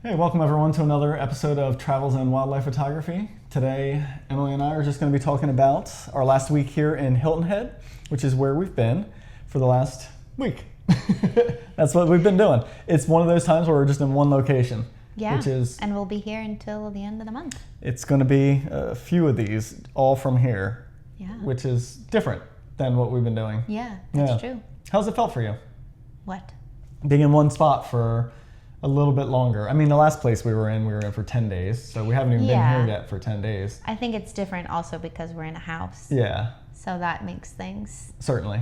Hey, welcome everyone to another episode of Travels and Wildlife Photography. Today, Emily and I are just going to be talking about our last week here in Hilton Head, which is where we've been for the last week. That's what we've been doing. It's one of those times where we're just in one location. Yeah, which is, and we'll be here until the end of the month. It's going to be a few of these, all from here, Yeah. which is different than what we've been doing. Yeah, that's true. How's it felt for you? What? Being in one spot for a little bit longer. I mean, the last place we were in for 10 days, so we haven't even been here yet for 10 days. I think it's different also because we're in a house. Yeah. So that makes things Certainly.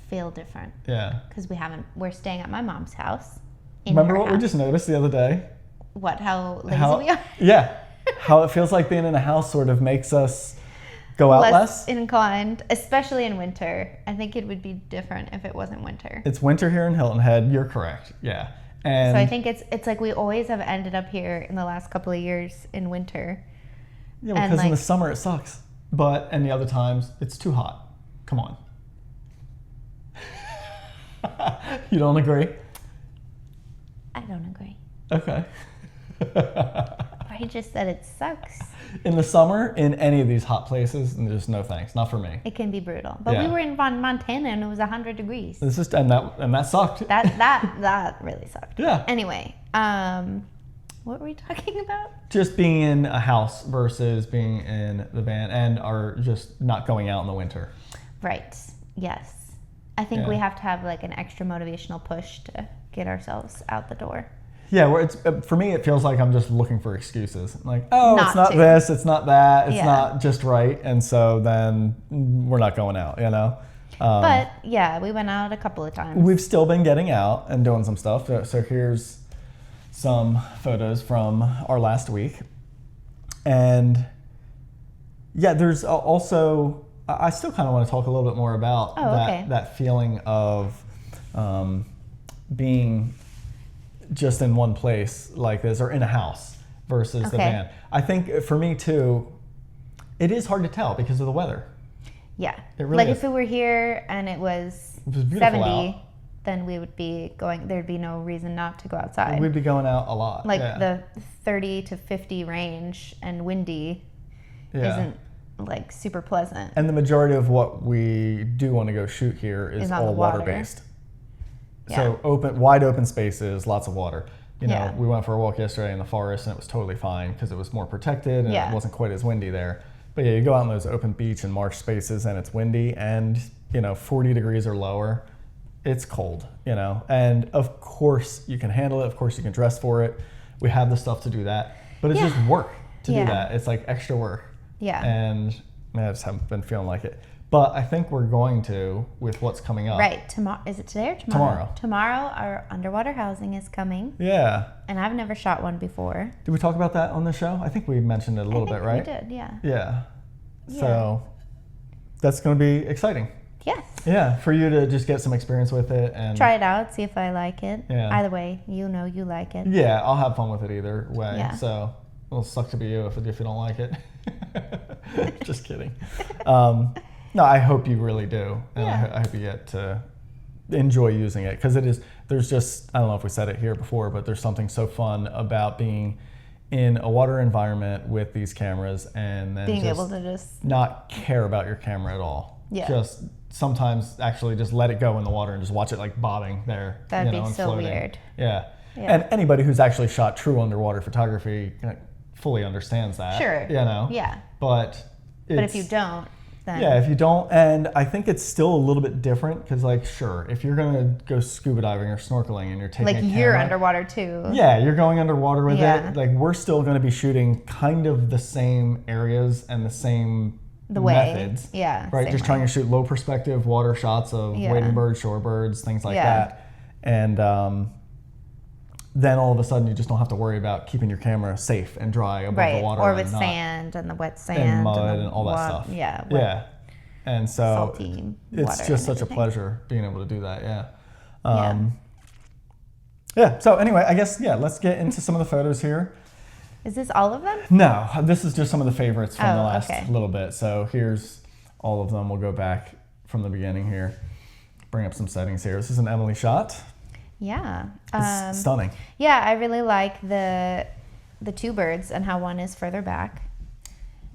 feel different. Yeah. Because we're staying at my mom's house. Remember what we just noticed the other day? What, how lazy we are? Yeah. How it feels like being in a house sort of makes us go out less. Inclined, especially in winter. I think it would be different if it wasn't winter. It's winter here in Hilton Head. You're correct. Yeah. And so I think it's like we always have ended up here in the last couple of years in winter. Yeah, because in the summer it sucks. But in the other times, it's too hot. Come on. You don't agree? I don't agree. Okay. I just said it sucks. In the summer, in any of these hot places, just no thanks. Not for me. It can be brutal. But we were in Montana and it was 100 degrees. This is and that sucked. That really sucked. Yeah. Anyway, what were we talking about? Just being in a house versus being in the van and are just not going out in the winter. Right. Yes. I think we have to have like an extra motivational push to get ourselves out the door. Yeah, where it's for me, it feels like I'm just looking for excuses. Like, oh, Not it's not to. this, it's not that, it's not just right, and so then we're not going out, you know. But yeah, we went out a couple of times. We've still been getting out and doing some stuff. So here's some photos from our last week, and yeah, there's also I still kind of want to talk a little bit more about that feeling of being just in one place like this or in a house versus the van. I think for me too, it is hard to tell because of the weather. Yeah. It really is. If we were here and it was 70, out. Then we would be going, there'd be no reason not to go outside. We'd be going out a lot. Like the 30 to 50 range and windy isn't like super pleasant. And the majority of what we do want to go shoot here is all water-based. So wide open spaces, lots of water. You know, we went for a walk yesterday in the forest and it was totally fine because it was more protected and it wasn't quite as windy there. But yeah, you go out in those open beach and marsh spaces and it's windy and, 40 degrees or lower, it's cold, And of course you can handle it. Of course you can dress for it. We have the stuff to do that. But it's just work to do that. It's like extra work. Yeah. And I just haven't been feeling like it. But I think we're going to with what's coming up. Right. Tomorrow. Is it today or tomorrow? Tomorrow, our underwater housing is coming. Yeah. And I've never shot one before. Did we talk about that on the show? I think we mentioned it a little bit, right? We did, yeah. Yeah. So that's going to be exciting. Yes. Yeah, for you to just get some experience with it and try it out, see if I like it. Yeah. Either way, you like it. Yeah, I'll have fun with it either way. Yeah. So it'll suck to be you if you don't like it. Just kidding. No, I hope you really do. And I hope you get to enjoy using it because there's just, I don't know if we said it here before, but there's something so fun about being in a water environment with these cameras and then being able to just not care about your camera at all. Yeah. Just sometimes actually just let it go in the water and just watch it like bobbing there. That'd be and so floating. weird. Yeah. And anybody who's actually shot true underwater photography fully understands that. Sure. Yeah. But if you don't, then if you don't, and I think it's still a little bit different because, like, sure, if you're gonna go scuba diving or snorkeling and you're taking like a camera, you're underwater too. Yeah, you're going underwater with it. Like we're still going to be shooting kind of the same areas and the same methods. Yeah. Right. Just trying to shoot low perspective water shots of wading birds, shorebirds, things like that, and then all of a sudden you just don't have to worry about keeping your camera safe and dry above the water. Or with sand and the wet sand and mud and all that stuff. Yeah. Yeah. And so salty it's just such a pleasure being able to do that. Yeah. So anyway, I guess, let's get into some of the photos here. Is this all of them? No, this is just some of the favorites from the last little bit. So here's all of them. We'll go back from the beginning here. Bring up some settings here. This is an Emilie shot. Yeah. It's stunning. Yeah, I really like the two birds and how one is further back.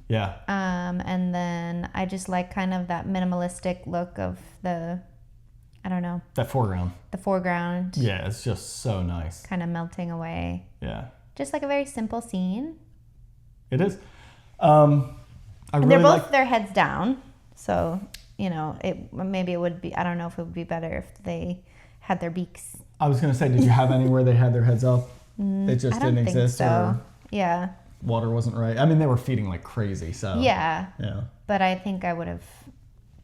Yeah. And then I just like kind of that minimalistic look of the, I don't know. That foreground. The foreground. Yeah, it's just so nice. Kind of melting away. Yeah. Just like a very simple scene. It is. And they're both their heads down. So, maybe it would be, I don't know if it would be better if they had their beaks. I was going to say, did you have anywhere they had their heads up? It just didn't exist? So. Or yeah. Water wasn't right? I mean, they were feeding like crazy, so. Yeah. Yeah. But I think I would have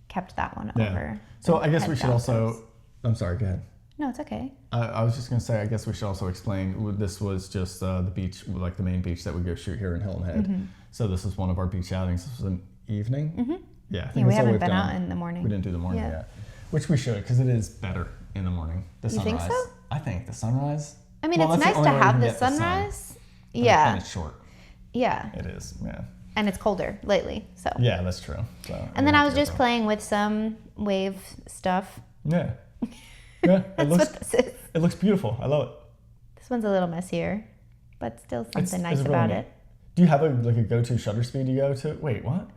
kept that one over. So I guess we should also, I'm sorry, go ahead. No, it's okay. I was just going to say, I guess we should also explain, this was just the beach, like the main beach that we go shoot here in Hilton Head. Mm-hmm. So this is one of our beach outings. This was an evening. Mm-hmm. Yeah, I think we haven't been out in the morning. We didn't do the morning yet, which we should, because it is better in the morning. The sunrise. You think so? I think the sunrise. I mean, it's nice to have the sunrise. Yeah. And it's short. Yeah. It is, yeah. And it's colder lately, so. Yeah, that's true. So, and then I was just playing with some wave stuff. Yeah. Yeah, That's what this is. It looks beautiful. I love it. This one's a little messier, but still something nice about it. Do you have a go-to shutter speed you go to? Wait, what?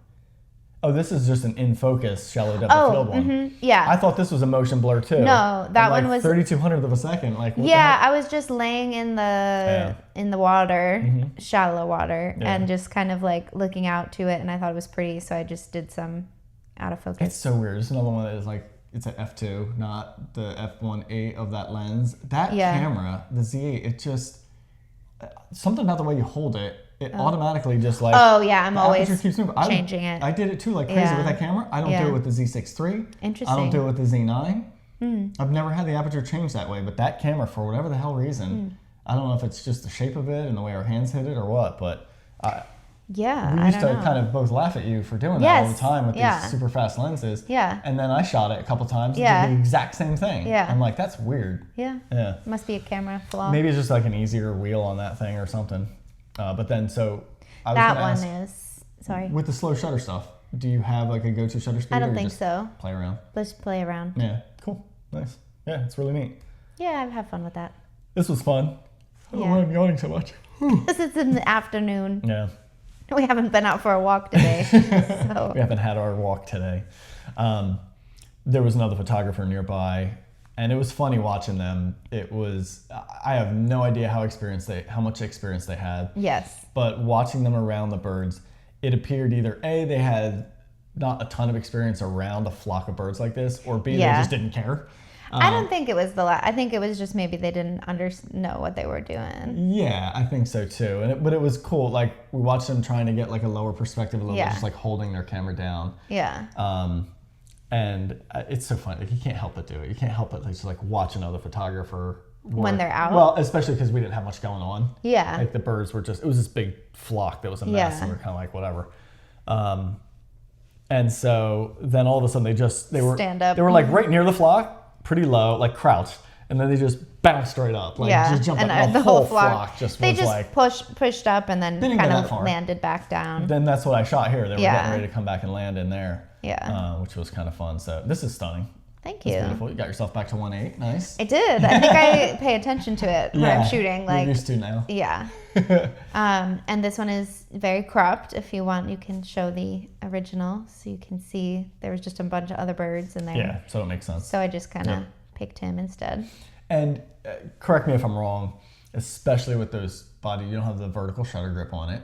Oh, this is just an in-focus shallow depth of field one. Mm-hmm. Yeah. I thought this was a motion blur too. No, that one was 3200th of a second. Like, what I was just laying in the water, shallow water, and just kind of like looking out to it, and I thought it was pretty, so I just did some out of focus. It's so weird. It's another one that is like, it's an f2, not the f1.8 of that lens. That camera, the Z8, it just, something about the way you hold it, it automatically just like... Oh, yeah, I'm always changing it. I did it too, like crazy with that camera. I don't do it with the Z6 III. Interesting. I don't do it with the Z9. I've never had the aperture change that way, but that camera, for whatever the hell reason, I don't know if it's just the shape of it and the way our hands hit it or what, but... we used to kind of both laugh at you for doing that all the time with these super fast lenses. Yeah. And then I shot it a couple times and did the exact same thing. Yeah. I'm like, that's weird. Yeah. Yeah. Must be a camera flaw. Maybe it's just like an easier wheel on that thing or something. But then, so I was that gonna one ask, is, sorry. with the slow shutter stuff, do you have like a go-to shutter speed? I don't think so. Play around. Let's play around. Yeah. Cool. Nice. Yeah, it's really neat. Yeah, I've had fun with that. This was fun. I don't know why I'm yawning so much. This is in the afternoon. Yeah. We haven't been out for a walk today. So. We haven't had our walk today. There was another photographer nearby, and it was funny watching them. It was, I have no idea how much experience they had. Yes. But watching them around the birds, it appeared either A, they had not a ton of experience around a flock of birds like this, or B, they just didn't care. I don't think it was I think it was just maybe they didn't know what they were doing. Yeah, I think so too. But it was cool. Like, we watched them trying to get like a lower perspective, a little bit, just like holding their camera down. Yeah. And it's so fun. Like, you can't help but do it. You can't help but just like watch another photographer work. When they're out. Well, especially because we didn't have much going on. Yeah. Like, the birds were just, it was this big flock that was a mess, and we were kind of like, whatever. And so then all of a sudden they were stand up. They were like right near the flock, pretty low, like crouched, and then they just bounced straight up, like just jumped up. And the whole flock just they was just like pushed up and then kind of landed back down. Then that's what I shot here. They were getting ready to come back and land in there. Yeah. Which was kind of fun. So this is stunning. Thank you. It's beautiful. You got yourself back to 1.8. Nice. I did. I think I pay attention to it when I'm shooting. Like, you're used to now. Yeah. And this one is very cropped. If you want, you can show the original so you can see there was just a bunch of other birds in there. Yeah, so it makes sense. So I just kind of picked him instead. And correct me if I'm wrong, especially with those body, you don't have the vertical shutter grip on it.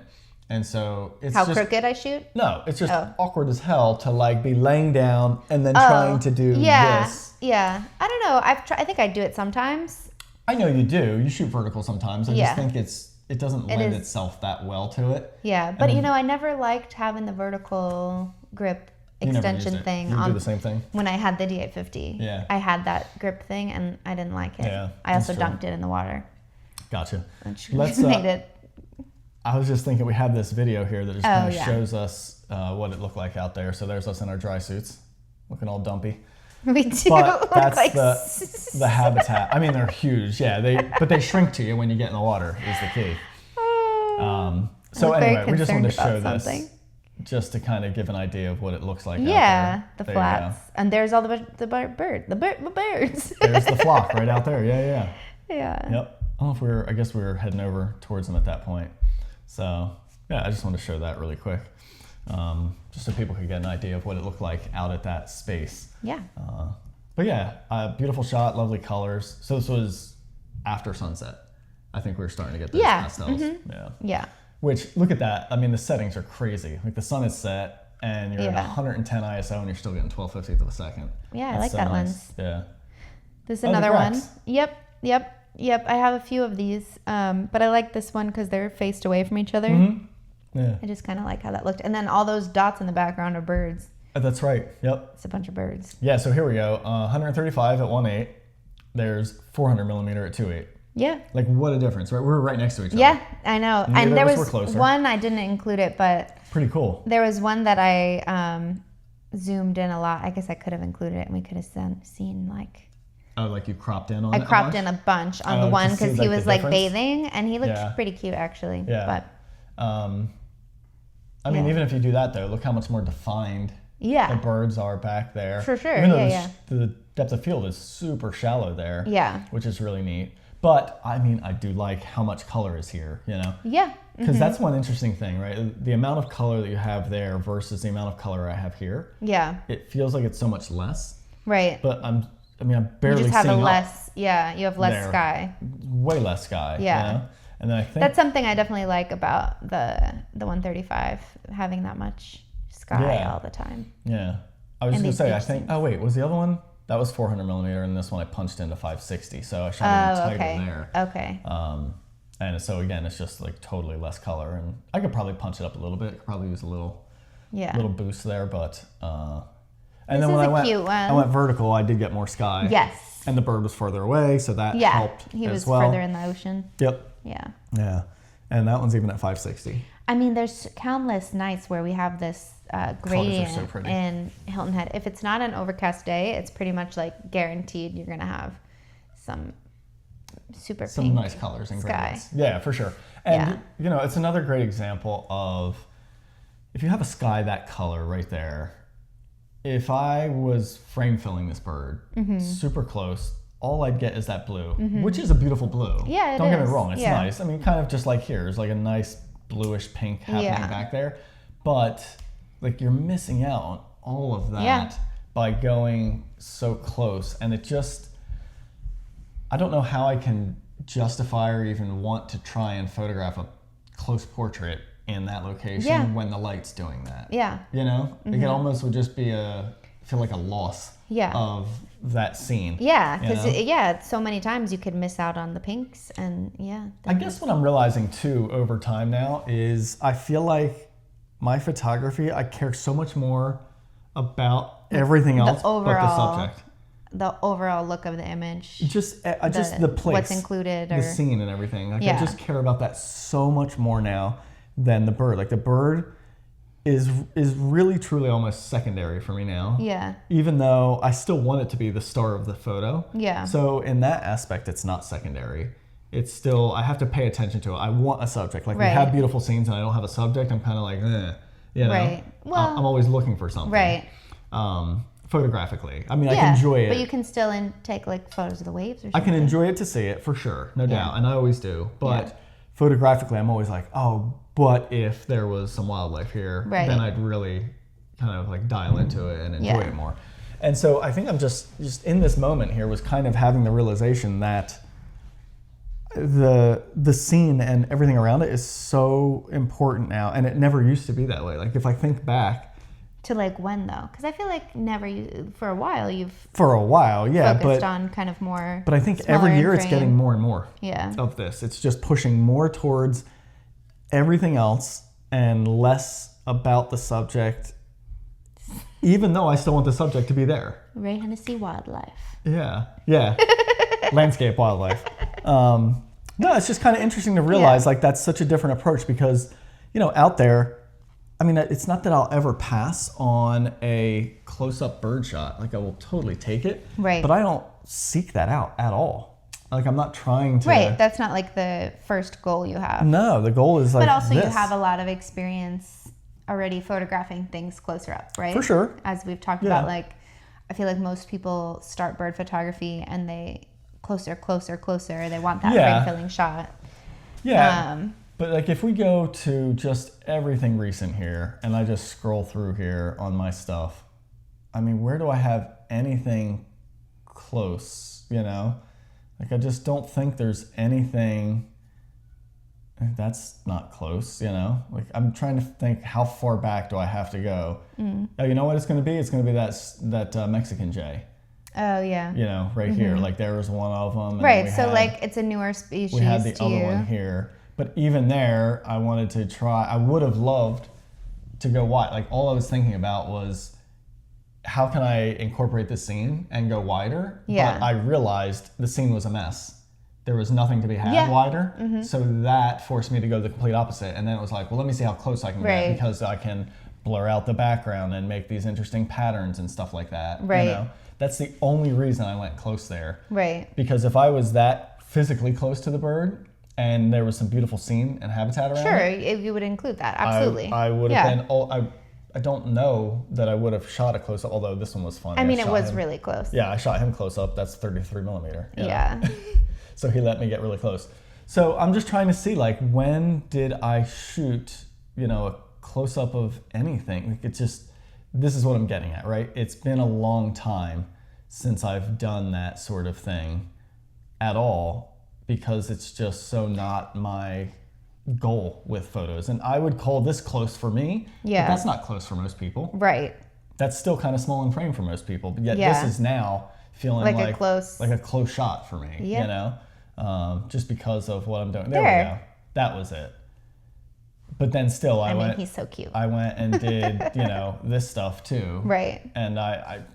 And so it's how crooked I shoot? No, it's just awkward as hell to like be laying down and then trying to do this. Yeah. I don't know. I think I do it sometimes. I know you do. You shoot vertical sometimes. I just think it doesn't lend itself that well to it. Yeah, but I never liked having the vertical grip extension thing. You do the same thing? When I had the D850. Yeah. I had that grip thing and I didn't like it. Yeah, I also dunked it in the water. Gotcha. Let's made it. I was just thinking we have this video here that just kind of shows us what it looked like out there. So there's us in our dry suits, looking all dumpy. We do. But that's like the habitat. I mean, they're huge. Yeah, but they shrink to you when you get in the water is the key. So anyway, we just wanted to show this. just to kind of give an idea of what it looks like. Yeah, out the there. flats, and there's all the birds. There's the flock right out there. Yeah. Yep. I guess we were heading over towards them at that point. So yeah, I just wanted to show that really quick, just so people could get an idea of what it looked like out at that space. Yeah. But yeah, beautiful shot, lovely colors. So this was after sunset. I think we were starting to get those pastels. Mm-hmm. Yeah. Which, look at that. I mean, the settings are crazy. Like the sun is set and you're at 110 ISO and you're still getting 12/50th of a second. Yeah, I like that lens. Yeah. This is another one. Yep. I have a few of these, but I like this one because they're faced away from each other. Mm-hmm. Yeah. I just kind of like how that looked. And then all those dots in the background are birds. That's right. Yep. It's a bunch of birds. Yeah, so here we go. 135 at 1.8. There's 400 millimeter at 2.8. Yeah. Like, what a difference, right? We're right next to each other. Yeah, I know. Neither and there of us was were closer. one, I didn't include it, but... Pretty cool. There was one that I zoomed in a lot. I guess I could have included it and we could have seen like... Oh, like you cropped in on it? I cropped in a bunch on the one because he was like bathing and he looked pretty cute actually. Yeah. But I mean, even if you do that though, look how much more defined the birds are back there. For sure. Even though the depth of field is super shallow there. Yeah. Which is really neat. But I mean, I do like how much color is here, you know? Yeah. Because that's one interesting thing, right? The amount of color that you have there versus the amount of color I have here. Yeah. It feels like it's so much less. Right. But I'm barely seeing. You just have you have less sky. Way less sky. Yeah. You know? And then I think that's something I definitely like about the 135, having that much sky all the time. Yeah. I was just gonna say, I think. Oh wait, was the other one? That was 400 millimeter, and this one I punched into 560, so I shot even tighter there. Okay. And so again, it's just like totally less color, and I could probably punch it up a little bit. Could probably use a little boost there, but. And then when I went vertical, I did get more sky. Yes. And the bird was further away, so that helped he was as well. Further in the ocean. Yep. Yeah. Yeah. And that one's even at 560. I mean, there's countless nights where we have this gradient in Hilton Head. If it's not an overcast day, it's pretty much like guaranteed you're going to have some super some nice colors and gradients. Yeah, for sure. And, you know, it's another great example of if you have a sky that color right there, if I was frame filling this bird super close, all I'd get is that blue, which is a beautiful blue. Yeah, Don't get me wrong, it's nice. I mean, kind of just like here, it's like a nice bluish pink happening back there. But like you're missing out on all of that by going so close. And it just, I don't know how I can justify or even want to try and photograph a close portrait in that location when the light's doing that. Yeah. You know? Like it almost would just be feel like a loss of that scene. Yeah, because so many times you could miss out on the pinks and I guess what I'm realizing too over time now is I feel like my photography, I care so much more about everything else but the subject. The overall look of the image. Just the place. What's included. The scene and everything. Like I just care about that so much more now than the bird. Like the bird is really truly almost secondary for me now. Yeah. Even though I still want it to be the star of the photo. Yeah. So in that aspect, it's not secondary. It's still, I have to pay attention to it. I want a subject. Like we have beautiful scenes and I don't have a subject, I'm kind of like, you know. Right. Well, I'm always looking for something. Right. Photographically. I mean, I can enjoy it. But you can still take like photos of the waves or something. I can enjoy it to see it for sure, no doubt. And I always do. But photographically, I'm always like, but if there was some wildlife here, then I'd really kind of like dial into it and enjoy it more. And so I think I'm just in this moment here was kind of having the realization that the scene and everything around it is so important now, and it never used to be that way. Like if I think back to like when though, because I feel like for a while focused on kind of more. But I think every year it's getting more and more of this. It's just pushing more towards everything else and less about the subject, even though I still want the subject to be there. Ray Hennessy wildlife. Yeah. Landscape wildlife. No, it's just kind of interesting to realize like that's such a different approach because, you know, out there, I mean, it's not that I'll ever pass on a close-up bird shot. Like I will totally take it. Right. But I don't seek that out at all. Like I'm not trying to. Right. That's not like the first goal you have. No, the goal is like But also you have a lot of experience already photographing things closer up, right? For sure. As we've talked about, like, I feel like most people start bird photography and they closer. They want that frame-filling shot. Yeah. But like if we go to just everything recent here and I just scroll through here on my stuff, I mean, where do I have anything close, you know? Like I just don't think there's anything that's not close, you know? Like I'm trying to think how far back do I have to go? Oh, you know what it's going to be? It's going to be that Mexican jay. Oh, yeah. You know, right here. Like there was one of them. Right, so like it's a newer species. We had the other one here. But even there, I wanted to try, I would have loved to go wide. Like all I was thinking about was how can I incorporate the scene and go wider? Yeah. But I realized the scene was a mess. There was nothing to be had wider. So that forced me to go the complete opposite. And then it was like, well, let me see how close I can get because I can blur out the background and make these interesting patterns and stuff like that. Right. You know? That's the only reason I went close there. Right. Because if I was that physically close to the bird, and there was some beautiful scene and habitat around it. Sure, you would include that, absolutely. I would have been, I don't know that I would have shot a close-up, although this one was fun. I mean, it was really close. Yeah, I shot him close-up, that's 33 millimeter. Yeah. So he let me get really close. So I'm just trying to see, like, when did I shoot, you know, a close-up of anything? Like, it's just, this is what I'm getting at, right? It's been a long time since I've done that sort of thing at all, because it's just so not my goal with photos. And I would call this close for me, but that's not close for most people. Right. That's still kind of small in frame for most people, but yet this is now feeling like a close shot for me, you know, just because of what I'm doing. There we go. That was it. But then still I went, he's so cute. I went and did, you know, this stuff too. Right. And I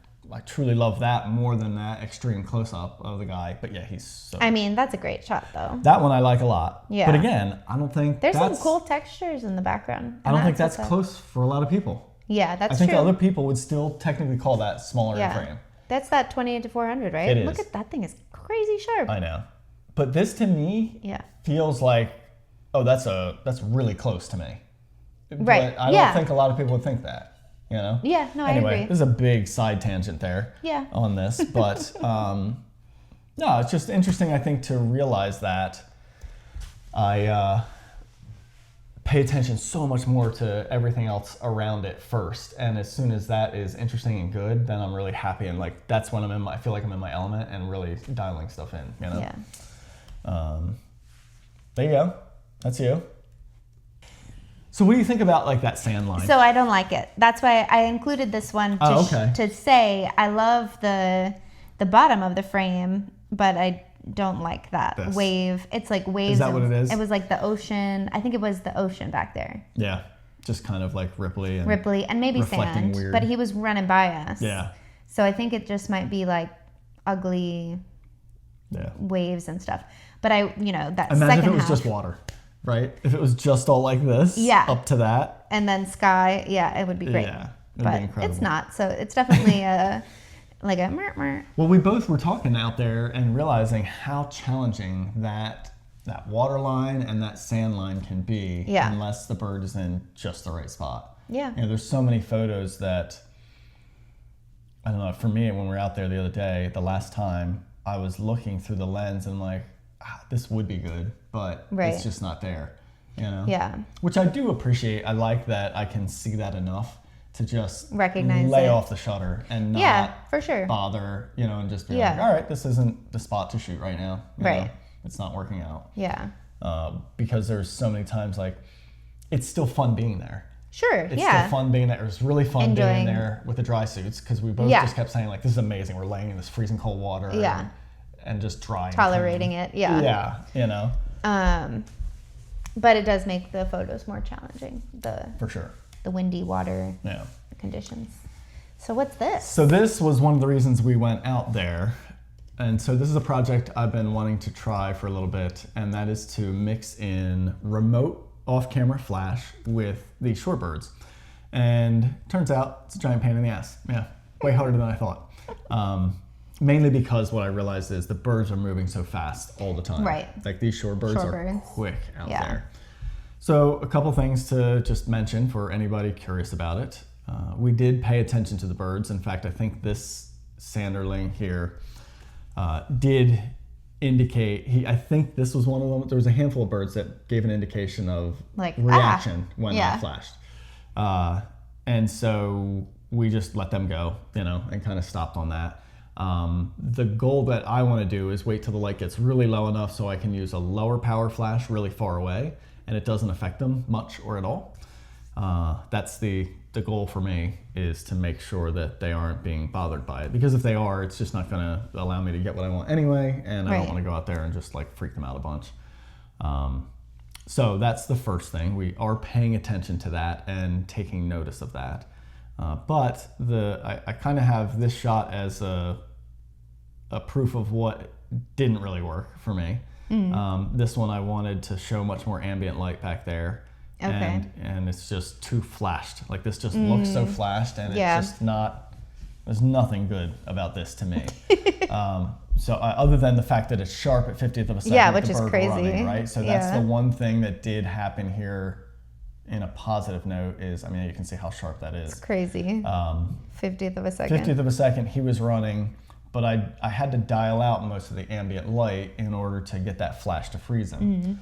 truly love that more than that extreme close-up of the guy. But yeah, he's so... I mean, that's a great shot, though. That one I like a lot. Yeah. But again, I don't think there's some cool textures in the background. I don't think that's close for a lot of people. Yeah, that's true. I think other people would still technically call that smaller in frame. That's that 28-400, right? It is. Look at that thing, is crazy sharp. I know. But this to me feels like, oh, that's really close to me. Right. But I don't think a lot of people would think that. You know? Yeah, no, anyway, I agree. This is a big side tangent there on this. But no, it's just interesting, I think, to realize that I pay attention so much more to everything else around it first. And as soon as that is interesting and good, then I'm really happy. And like that's when I feel like I'm in my element and really dialing stuff in, you know? Yeah. There you go. That's you. So what do you think about like that sand line? So I don't like it. That's why I included this one to say I love the bottom of the frame, but I don't like that wave. It's like waves. Is that what it is? It was like the ocean. I think it was the ocean back there. Yeah, just kind of like ripply and maybe sand. Weird. But he was running by us. Yeah. So I think it just might be like ugly waves and stuff. But that Imagine second half. If it was just water. Right? If it was just all like this, up to that. And then sky, it would be great. Yeah, but it's not. So it's definitely like a mer. Well, we both were talking out there and realizing how challenging that water line and that sand line can be unless the bird is in just the right spot. Yeah. You know, there's so many photos that, I don't know, for me, when we were out there the other day, the last time, I was looking through the lens and like, this would be good, but it's just not there, you know? Yeah. Which I do appreciate. I like that I can see that enough to just recognize lay off the shutter and not for sure. bother, you know, and just be like, all right, this isn't the spot to shoot right now. You know? It's not working out. Yeah. Because there's so many times like, it's still fun being there. Sure, It's still fun being there. It was really fun being there with the dry suits because we both just kept saying like, this is amazing. We're laying in this freezing cold water. Yeah. And just drying. Tolerating it, Yeah, you know. But it does make the photos more challenging. For sure. The windy water conditions. So what's this? So this was one of the reasons we went out there. And so this is a project I've been wanting to try for a little bit, and that is to mix in remote off-camera flash with these shorebirds. And turns out it's a giant pain in the ass. Yeah, way harder than I thought. Mainly because what I realized is the birds are moving so fast all the time. Right. Like these shorebirds are quick out there. So a couple things to just mention for anybody curious about it. We did pay attention to the birds. In fact, I think this sanderling here did indicate, I think this was one of them. There was a handful of birds that gave an indication of like reaction when I flashed. And so we just let them go, and kind of stopped on that. The goal that I want to do is wait till the light gets really low enough so I can use a lower power flash really far away and it doesn't affect them much or at all. That's the goal for me, is to make sure that they aren't being bothered by it, because if they are, it's just not going to allow me to get what I want anyway, and I don't want to go out there and just like freak them out a bunch. So that's the first thing. We are paying attention to that and taking notice of that. But I kind of have this shot as a proof of what didn't really work for me. This one I wanted to show much more ambient light back there. Okay. And it's just too flashed. Like this just looks so flashed, and it's just not, there's nothing good about this to me. So other than the fact that it's sharp at 50th of a second, which is crazy, running, right? So that's the one thing that did happen here in a positive note is, you can see how sharp that is. It's crazy. 50th of a second. 50th of a second he was running, but I had to dial out most of the ambient light in order to get that flash to freeze him.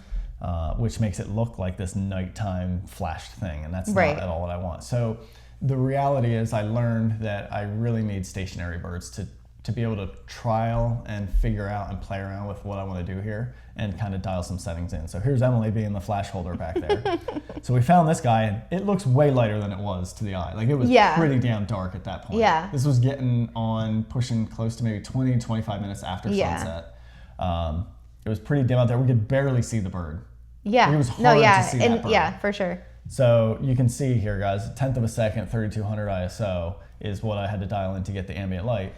Which makes it look like this nighttime flashed thing, and that's not at all what I want. So the reality is I learned that I really need stationary birds to be able to trial and figure out and play around with what I want to do here and kind of dial some settings in. So here's Emily being the flash holder back there. So we found this guy, and it looks way lighter than it was to the eye. Like it was pretty damn dark at that point. Yeah. This was getting on, pushing close to maybe 20, 25 minutes after sunset. It was pretty dim out there. We could barely see the bird. Yeah. It was hard to see that bird. Yeah, for sure. So you can see here, guys, 1/10 of a second, 3200 ISO is what I had to dial in to get the ambient light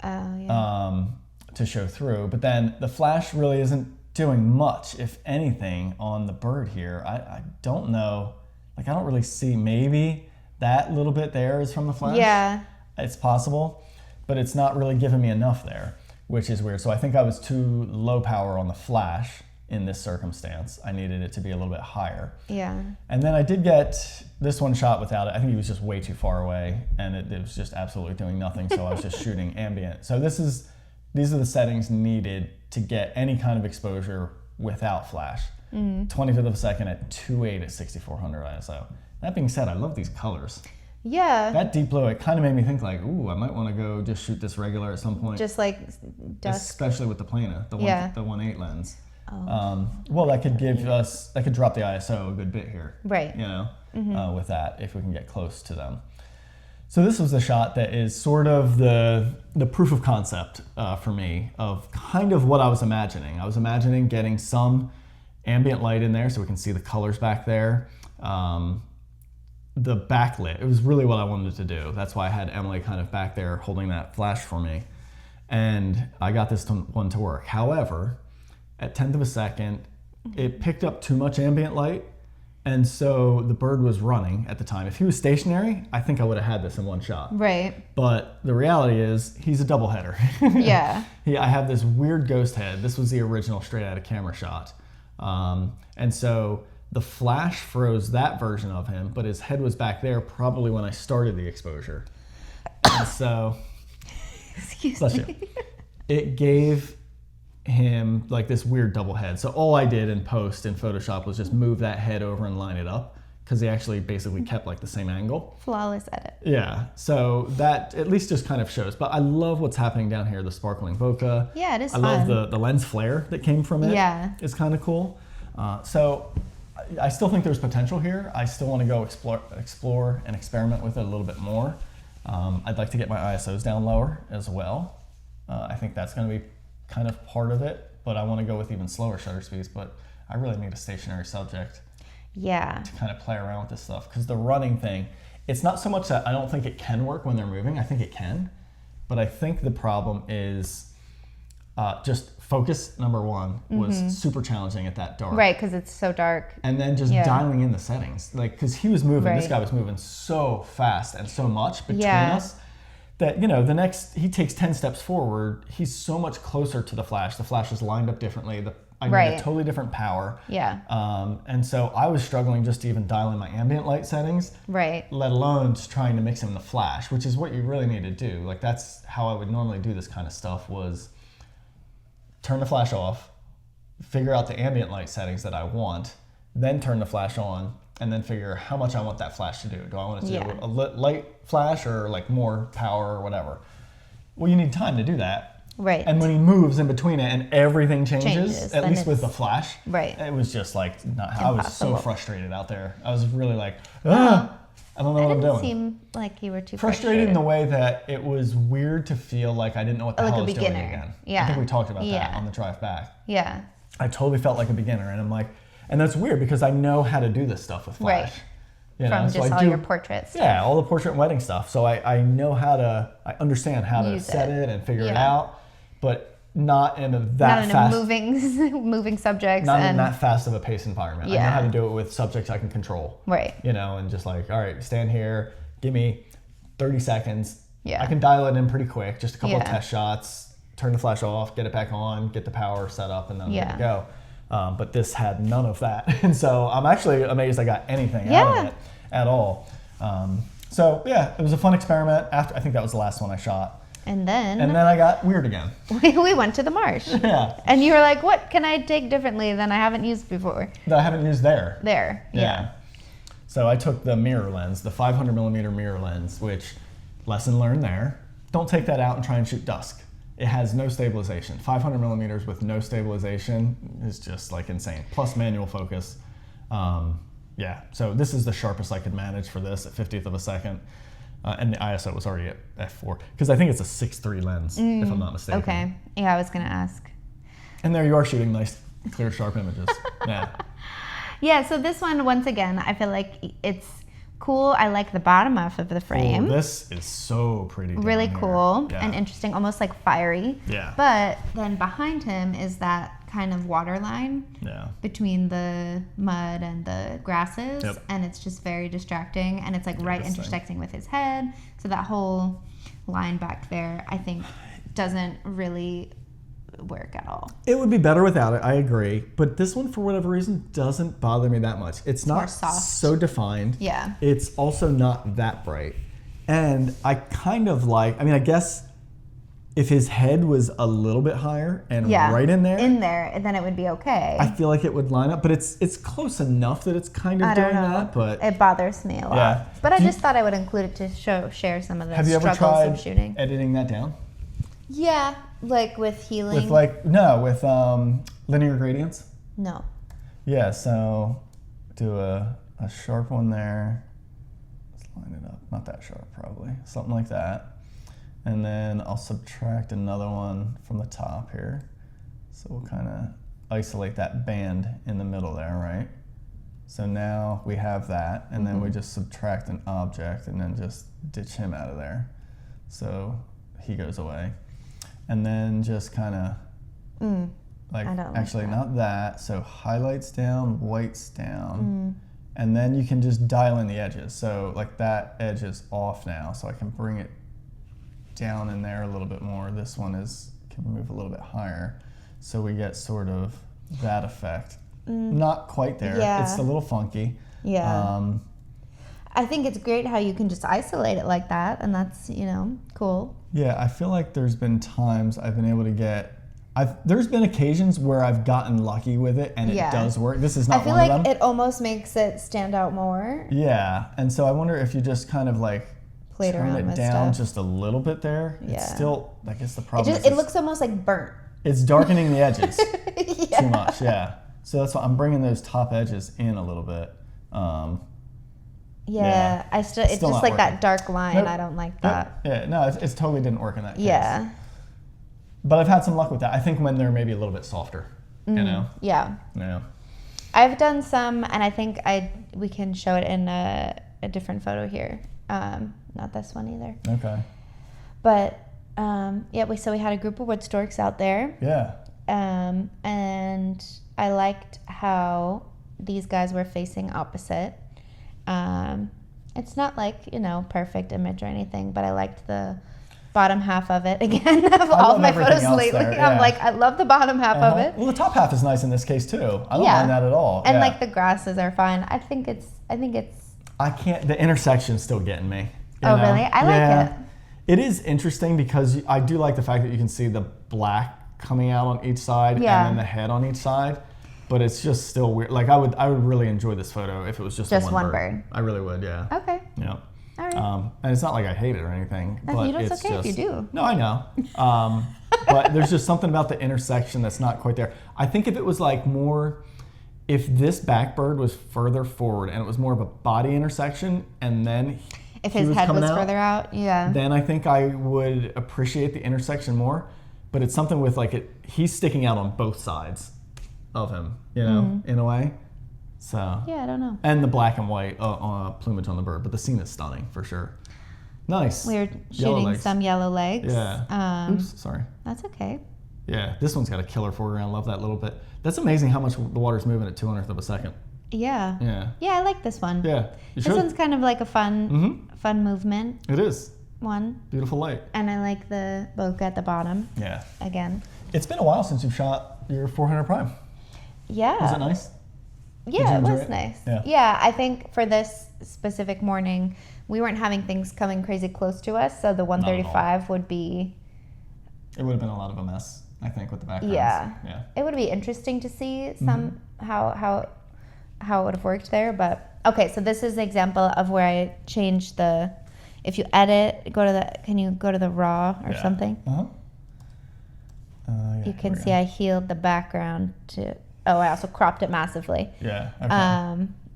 to show through. But then the flash really isn't doing much, if anything, on the bird here. I don't know. Like, I don't really see. Maybe that little bit there is from the flash. Yeah. It's possible. But it's not really giving me enough there, which is weird. So I think I was too low power on the flash in this circumstance. I needed it to be a little bit higher. Yeah. And then I did get this one shot without it. I think he was just way too far away, and it was just absolutely doing nothing. So I was just shooting ambient. So these are the settings needed to get any kind of exposure without flash. 25th of a second at 2.8 at 6400 ISO. That being said, I love these colors. Yeah. That deep blue, it kind of made me think like, ooh, I might want to go just shoot this regular at some point. Just like dusk. Especially with the Plana, the 1.8 lens. Well, that could drop the ISO a good bit here. Right. With that, if we can get close to them. So this was the shot that is sort of the proof of concept for me of kind of what I was imagining. I was imagining getting some ambient light in there so we can see the colors back there. The backlit, it was really what I wanted to do. That's why I had Emily kind of back there holding that flash for me. And I got this one to work. However, at 1/10 of a second, it picked up too much ambient light. And so the bird was running at the time. If he was stationary, I think I would have had this in one shot. Right. But the reality is he's a double header. Yeah. I have this weird ghost head. This was the original straight out of camera shot. And so the flash froze that version of him, but his head was back there probably when I started the exposure. And so, excuse me. It gave him like this weird double head. So all I did in post in Photoshop was just move that head over and line it up, because he actually basically kept like the same angle. Flawless edit. Yeah, so that at least just kind of shows. But I love what's happening down here, the sparkling bokeh. Yeah, it is fun. I love the lens flare that came from it. Yeah. It's kind of cool. So I still think there's potential here. I still want to go explore and experiment with it a little bit more. I'd like to get my ISOs down lower as well. I think that's going to be kind of part of it, but I want to go with even slower shutter speeds. But I really need a stationary subject. Yeah. To kind of play around with this stuff, because the running thing, it's not so much that I don't think it can work when they're moving. I think it can, but I think the problem is just focus. Number one was super challenging at that dark. Right, because it's so dark. And then just dialing in the settings, like, because he was moving. This guy was moving so fast and so much between us that, you know, the next he takes 10 steps forward, he's so much closer to the flash. The flash is lined up differently. I need a totally different power. Yeah. And so I was struggling just to even dial in my ambient light settings. Right. Let alone just trying to mix in the flash, which is what you really need to do. Like that's how I would normally do this kind of stuff, was turn the flash off, figure out the ambient light settings that I want, then turn the flash on, and then figure how much I want that flash to do. Do I want it to do a light flash or like more power or whatever? Well, you need time to do that. Right. And when he moves in between it and everything changes at least with the flash, it was just like, I was so frustrated out there. I was really like, I don't know what I'm doing. It didn't seem like you were too frustrated in the way that it was weird to feel like I didn't know what the hell I was doing again. Yeah. I think we talked about that on the drive back. Yeah. I totally felt like a beginner, and I'm like, and that's weird because I know how to do this stuff with flash. Right. From just all your portraits. Yeah, all the portrait and wedding stuff. So I know how to, I understand how to set it and figure it out, but not in a fast, moving subjects. Not in that fast of a pace environment. Yeah. I know how to do it with subjects I can control. Right. And just like, all right, stand here, give me 30 seconds. Yeah. I can dial it in pretty quick, just a couple of test shots, turn the flash off, get it back on, get the power set up, and then there we go. But this had none of that. And so I'm actually amazed I got anything out of it at all. So yeah, it was a fun experiment. I think that was the last one I shot. And then I got weird again. We went to the marsh. Yeah. And you were like, what can I take differently than I haven't used before? That I haven't used there. Yeah. So I took the mirror lens, the 500 millimeter mirror lens, which, lesson learned there, don't take that out and try and shoot dusk. It has no stabilization. 500 millimeters with no stabilization is just like insane. Plus manual focus. So this is the sharpest I could manage for this at 50th of a second. And the ISO was already at f4, because I think it's a 6.3 lens, if I'm not mistaken. Okay. Yeah, I was going to ask. And there you are shooting nice, clear, sharp images. Yeah. Yeah, so this one, once again, I feel like it's cool. I like the bottom half of the frame. Oh, this is so pretty. Really cool and interesting, almost like fiery. Yeah. But then behind him is that kind of water line between the mud and the grasses, and it's just very distracting, and it's like right intersecting with his head, so that whole line back there I think doesn't really work at all. It would be better without it, I agree, but this one for whatever reason doesn't bother me that much. It's not so defined. Yeah. It's also not that bright, and I kind of like, I guess if his head was a little bit higher and right in there, then it would be okay. I feel like it would line up, but it's close enough that it's kind of doing that. But it bothers me a lot. Yeah. But I just thought I would include it to share some of the struggles of shooting. Editing that down? Yeah, like with healing. With linear gradients. No. Yeah, so do a sharp one there. Let's line it up. Not that sharp, probably. Something like that. And then I'll subtract another one from the top here. So we'll kind of isolate that band in the middle there, right? So now we have that, and then we just subtract an object and then just ditch him out of there. So he goes away. And then just kind of, not that. So highlights down, whites down. And then you can just dial in the edges. So like that edge is off now, so I can bring it down in there a little bit more. This one can move a little bit higher, so we get sort of that effect. Not quite there. It's a little funky. I think it's great how you can just isolate it like that, and that's cool. I feel like there's been times I've been able to get, there's been occasions where I've gotten lucky with it and it does work. This is not one of them. I feel like it almost makes it stand out more. And so I wonder if you just kind of like turn it down just a little bit there. It's still, I guess the problem is it looks almost like burnt. It's darkening the edges too much, So that's why I'm bringing those top edges in a little bit. It's just like working. That dark line. Nope. I don't like that. It totally didn't work in that case. But I've had some luck with that. I think when they're maybe a little bit softer, Yeah. I've done some, and I think we can show it in a different photo here. Not this one either. Okay. But so we had a group of wood storks out there. Yeah. And I liked how these guys were facing opposite. It's not like perfect image or anything, but I liked the bottom half of it again. Of all of my photos lately. I'm like, I love the bottom half of it. Well, the top half is nice in this case too. I don't mind that at all. And like the grasses are fine. I think it's. I can't. The intersection's still getting me. Oh, really? I like it. It is interesting because I do like the fact that you can see the black coming out on each side and then the head on each side. But it's just still weird. Like I would really enjoy this photo if it was just one bird. I really would, yeah. Okay. Yeah. All right. And it's not like I hate it or anything. But it's okay if you do. No, I know. But there's just something about the intersection that's not quite there. I think if it was like more, if this back bird was further forward and it was more of a body intersection and then if his head was further out, then I think I would appreciate the intersection more. But it's something with like he's sticking out on both sides of him, you know, in a way. So yeah, I don't know. And the black and white plumage on the bird, but the scene is stunning for sure. Nice. We're shooting some yellow legs. Yeah. Oops, sorry. That's okay. Yeah, this one's got a killer foreground. Love that little bit. That's amazing how much the water's moving at 200th of a second. Yeah. Yeah. Yeah, I like this one. Yeah. This one's kind of like a fun movement. It is. One. Beautiful light. And I like the bokeh at the bottom. Yeah. Again. It's been a while since you've shot your 400 prime. Yeah. Was it nice? Yeah, it was nice. Yeah, I think for this specific morning, we weren't having things coming crazy close to us, so the 135 would be... It would have been a lot of a mess, I think, with the backgrounds. Yeah. It would be interesting to see how it would have worked there, but... Okay, so this is an example of where I changed the... If you edit, can you go to the raw or something? You can see I healed the background to... Oh, I also cropped it massively. Yeah. Okay.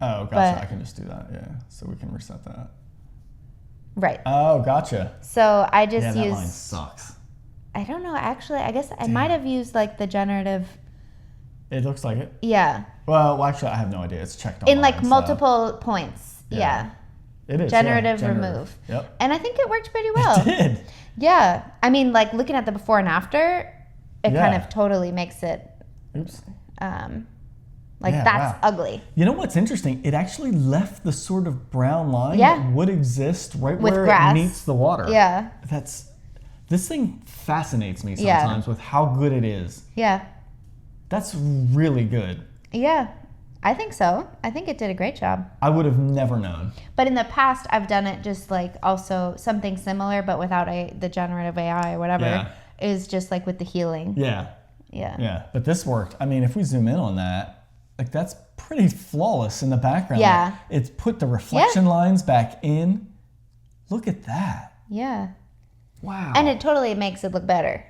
Gotcha. I can just do that. Yeah. So we can reset that. Right. Oh, gotcha. So I just that used... line sucks. I don't know. Actually, I guess I might have used like the generative... It looks like it. Yeah. Well, actually, I have no idea. It's checked on in like multiple points. Yeah. It is. Generative remove. Yep. And I think it worked pretty well. It did. Yeah. I mean, like looking at the before and after, it kind of totally makes it... Oops. That's ugly. You know what's interesting? It actually left the sort of brown line that would exist right where grass. It meets the water. Yeah. This thing fascinates me sometimes with how good it is. Yeah. That's really good. Yeah. I think so. I think it did a great job. I would have never known. But in the past, I've done it just like also something similar, but without the generative AI or whatever, is just like with the healing. Yeah. Yeah. Yeah. But this worked. I mean, if we zoom in on that, like that's pretty flawless in the background. Yeah. Like, it's put the reflection lines back in. Look at that. Yeah. Wow. And it totally makes it look better.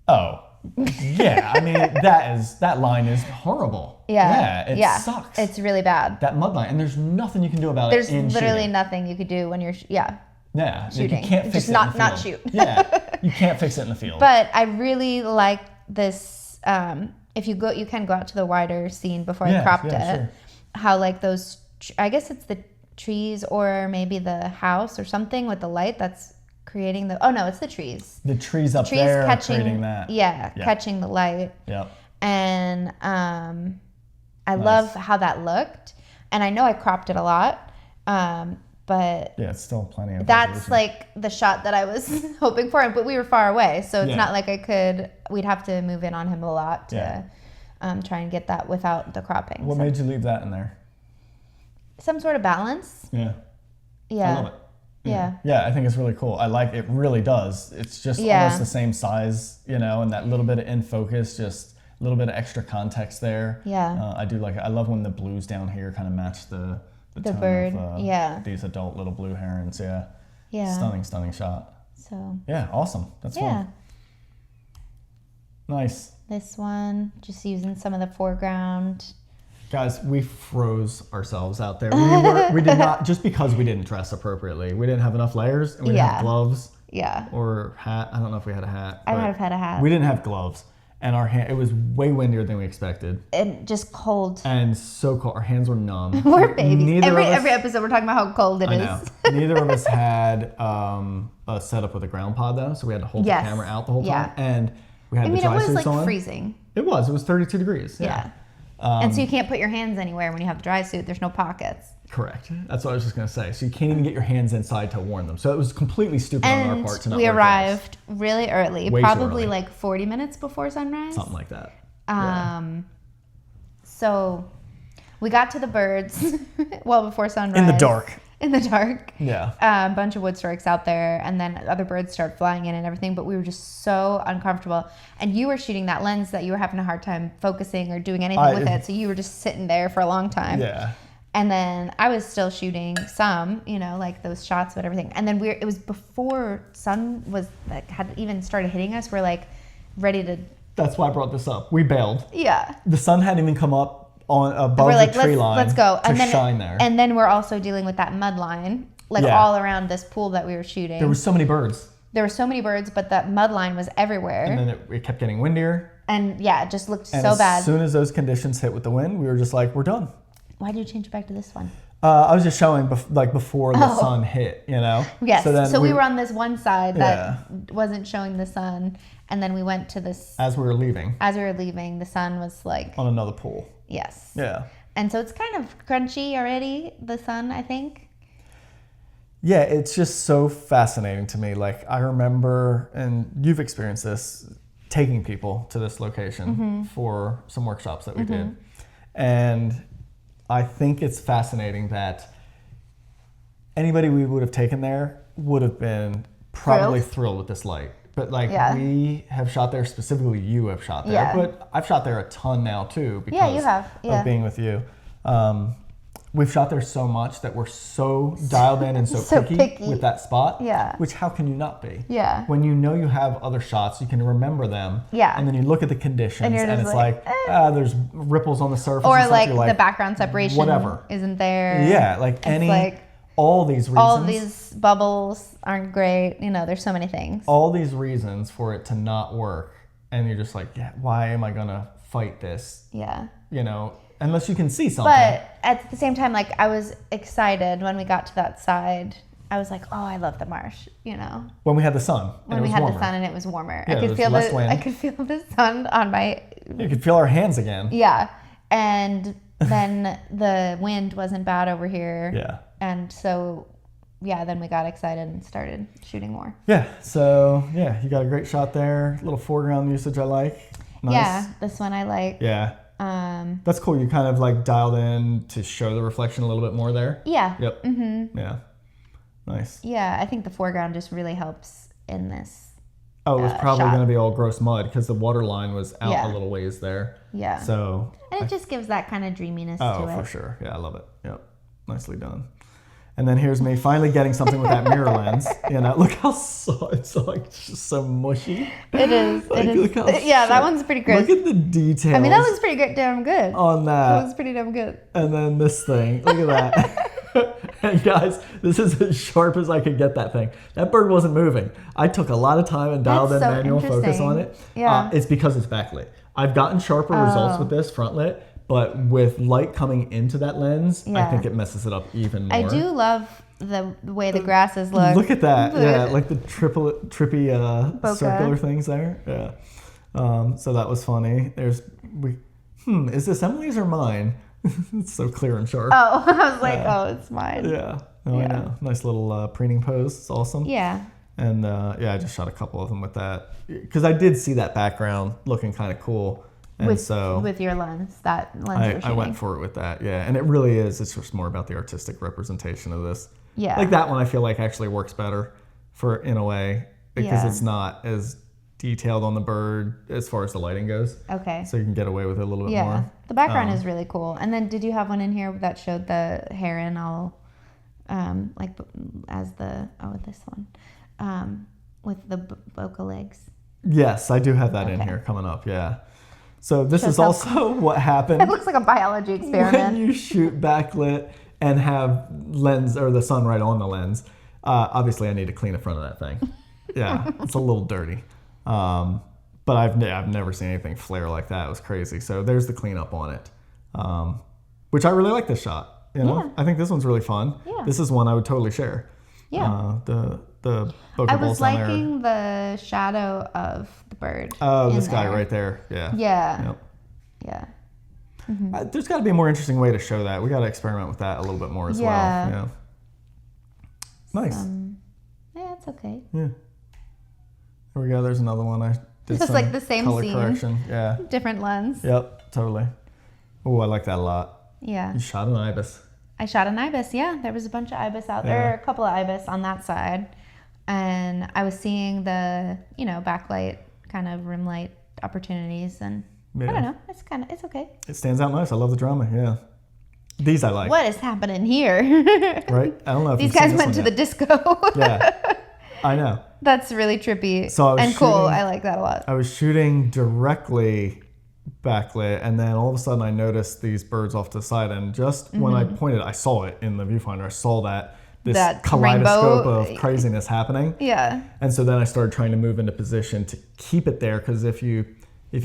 Oh. Yeah. I mean, that line is horrible. Yeah. Yeah. It sucks. It's really bad. That mud line. And there's nothing you can do about there's it in literally shooting. Nothing you could do when you're Yeah. shooting. You can't fix just it in the field. not shoot. Yeah. You can't fix it in the field. But I really like this. If you can go out to the wider scene before I cropped it. Sure. How like those, I guess it's the trees or maybe the house or something with the light that's creating the. Oh no, it's the trees. The trees up there creating that. Yeah, catching the light. Yep. And I love how that looked, and I know I cropped it a lot. But yeah, it's still plenty of that's like the shot that I was hoping for, but we were far away, so it's not like we'd have to move in on him a lot to try and get that without the cropping. What made you leave that in there? Some sort of balance. Yeah. Yeah. I love it. Yeah. Yeah, I think it's really cool. I like it. Really does. It's just almost the same size, and that little bit of in focus, just a little bit of extra context there. Yeah. I do like it. I love when the blues down here kind of match the tone bird, of these adult little blue herons, Stunning shot. So yeah, awesome. That's fun. Nice. This one, just using some of the foreground. Guys, we froze ourselves out there. We did not, just because we didn't dress appropriately. We didn't have enough layers, and we didn't have gloves. Yeah. Or hat. I don't know if we had a hat. I might have had a hat. We didn't have gloves. And it was way windier than we expected. And just cold. And so cold. Our hands were numb. We're babies. Every episode we're talking about how cold it is. Know. Neither of us had a setup with a ground pod though, so we had to hold the camera out the whole time. And we had the dry suits on. It was like freezing. It was 32 degrees. Yeah. And so you can't put your hands anywhere when you have the dry suit. There's no pockets. Correct. That's what I was just going to say. So you can't even get your hands inside to warm them. So it was completely stupid on our part to not we wear arrived really early, Way probably too early. like 40 minutes before sunrise. Something like that. So we got to the birds well before sunrise. In the dark. In the dark. Yeah. A bunch of wood storks out there, and then other birds started flying in and everything, but we were just so uncomfortable. And you were shooting that lens that you were having a hard time focusing or doing anything with it, so you were just sitting there for a long time. Yeah. And then I was still shooting some, like those shots but everything. And then it was before sun was had even started hitting us. We're like ready to. That's why I brought this up. We bailed. Yeah. The sun hadn't even come up above the tree line. Let's go. And then shine there. And then we're also dealing with that mud line, all around this pool that we were shooting. There were so many birds. But that mud line was everywhere. And then it kept getting windier. And it just looked so bad. As soon as those conditions hit with the wind, we were just like, we're done. Why did you change it back to this one? I was just showing before the sun hit, Yes. So we were on this one side that wasn't showing the sun, and then we went to this. As we were leaving, the sun was on another pool. Yes. Yeah. And so it's kind of crunchy already, the sun, I think. Yeah, it's just so fascinating to me. Like, I remember, and you've experienced this, taking people to this location for some workshops that we did. And I think it's fascinating that anybody we would have taken there would have been probably thrilled with this light. But we have shot there, specifically you have shot there, but I've shot there a ton now too because of being with you. We've shot there so much that we're so dialed in and so picky with that spot. Yeah. Which how can you not be? Yeah. When you know you have other shots, you can remember them. Yeah. And then you look at the conditions and it's there's ripples on the surface. Or the background separation isn't there. Yeah, all these reasons. All these bubbles aren't great. There's so many things. All these reasons for it to not work. And you're just like, why am I going to fight this? Yeah. Unless you can see something. But at the same time, I was excited when we got to that side. I was like, oh, I love the marsh, When we had the sun. When we had the sun and it was warmer. Yeah, I could feel the sun on my... You could feel our hands again. Yeah. And then the wind wasn't bad over here. Yeah. And so, then we got excited and started shooting more. Yeah. So, you got a great shot there. A little foreground usage I like. Nice. Yeah, this one I like. Yeah. That's cool. You kind of dialed in to show the reflection a little bit more there. Yeah. Yep. Mm-hmm. Yeah. Nice. Yeah, I think the foreground just really helps in this. Oh, it was probably going to be all gross mud because the water line was out a little ways there. Yeah. So. And it just gives that kind of dreaminess to it. Oh, for sure. Yeah, I love it. Yep. Nicely done. And then here's me finally getting something with that mirror lens. Look how it's just so mushy. It is. Look how that one's pretty gross. Look at the details. I mean, that looks pretty damn good. On that. That was pretty damn good. And then this thing. Look at that. And guys, this is as sharp as I could get that thing. That bird wasn't moving. I took a lot of time and dialed in manual focus on it. Yeah. It's because it's backlit. I've gotten sharper results with this front lit. But with light coming into that lens, I think it messes it up even more. I do love the way the grasses look. Look at that. Yeah, like the trippy circular things there. Yeah. So that was funny. Is this Emily's or mine? It's so clear and sharp. Oh, I was like, it's mine. Yeah. Oh, I know. Nice little preening pose. It's awesome. Yeah. And I just shot a couple of them with that. Because I did see that background looking kind of cool. And with your lens, that lens I went for it with that, and it really is. It's just more about the artistic representation of this. Yeah, like that one, I feel like actually works better in a way because it's not as detailed on the bird as far as the lighting goes. Okay, so you can get away with it a little bit more. Yeah, the background is really cool. And then, did you have one in here that showed the heron all, this one, with the boca legs? Yes, I do have that in here coming up. Yeah. So this is also what happened. It looks like a biology experiment. When you shoot backlit and have lens or the sun right on the lens, obviously I need to clean the front of that thing. Yeah, it's a little dirty. But I've never seen anything flare like that. It was crazy. So there's the cleanup on it, which I really like this shot. I think this one's really fun. Yeah. This is one I would totally share. Yeah. The I was liking the shadow of the bird. Oh, this guy right there. Yeah. Yeah. Yep. Yeah. There's got to be a more interesting way to show that. We got to experiment with that a little bit more as well. Yeah. Nice. Yeah, it's okay. Yeah. Here we go. There's another one. I did just like the same color scene. correction. Yeah. Different lens. Yep, totally. Oh, I like that a lot. Yeah. You shot an ibis. I shot an ibis, yeah. There was a bunch of ibis out there, a couple of ibis on that side. And I was seeing the, backlight, kind of rim light opportunities. And I don't know, it's okay. It stands out nice. I love the drama, yeah. These I like. What is happening here? Right? I don't know if these guys went to the disco. Yeah, I know. That's really trippy cool. I like that a lot. I was shooting directly backlit, and then all of a sudden I noticed these birds off to the side, and just when I pointed, I saw it in the viewfinder. I saw that kaleidoscope of craziness happening. Yeah. And so then I started trying to move into position to keep it there, because if you